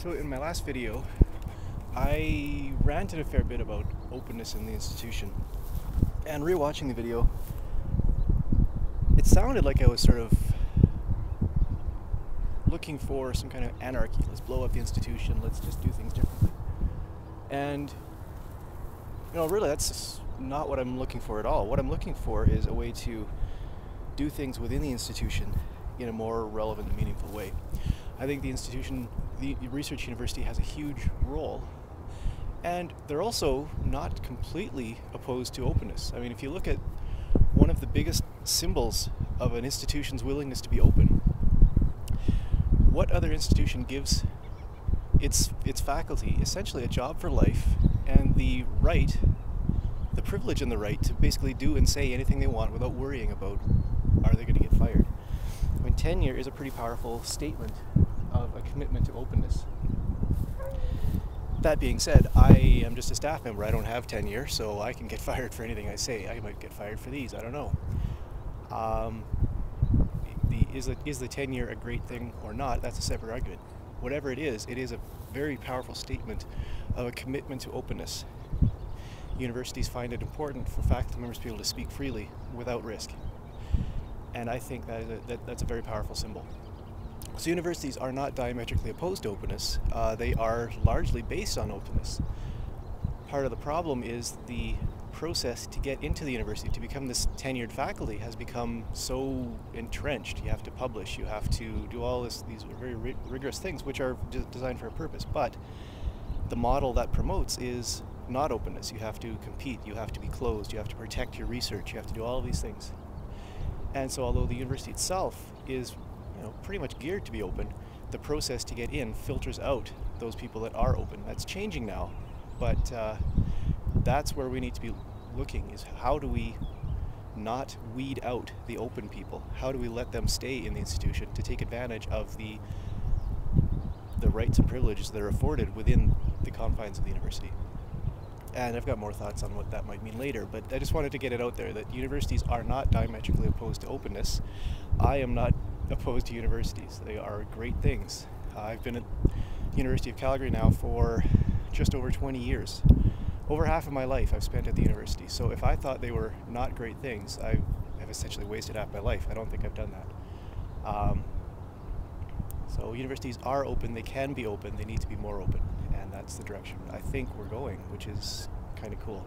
So in my last video, I ranted a fair bit about openness in the institution. And rewatching the video, it sounded like I was sort of looking for some kind of anarchy. Let's blow up the institution, let's just do things differently. And, really that's just not what I'm looking for at all. What I'm looking for is a way to do things within the institution in a more relevant and meaningful way. I think the institution, the research university, has a huge role, and they're also not completely opposed to openness. I mean, if you look at one of the biggest symbols of an institution's willingness to be open, what other institution gives its faculty essentially a job for life and the privilege and the right to basically do and say anything they want without worrying about, are they going to get fired? I mean, tenure is a pretty powerful statement of a commitment to openness. That being said, I am just a staff member. I don't have tenure, so I can get fired for anything I say. I might get fired for these, I don't know. Is the tenure a great thing or not? That's a separate argument. Whatever it is a very powerful statement of a commitment to openness. Universities find it important for faculty members to be able to speak freely without risk. And I think that's a very powerful symbol. So universities are not diametrically opposed to openness. They are largely based on openness. Part of the problem is the process to get into the university, to become this tenured faculty, has become so entrenched. You have to publish, you have to do all these very rigorous things, which are designed for a purpose. But the model that promotes is not openness. You have to compete, you have to be closed, you have to protect your research, you have to do all of these things. And so although the university itself is pretty much geared to be open, the process to get in filters out those people that are open. That's changing now, but that's where we need to be looking, is how do we not weed out the open people? How do we let them stay in the institution to take advantage of the rights and privileges that are afforded within the confines of the university? And I've got more thoughts on what that might mean later, but I just wanted to get it out there that universities are not diametrically opposed to openness. I am not opposed to universities. They are great things. I've been at the University of Calgary now for just over 20 years. Over half of my life I've spent at the university. So if I thought they were not great things, I have essentially wasted half my life. I don't think I've done that. So universities are open, they can be open, they need to be more open. And that's the direction I think we're going, which is kind of cool.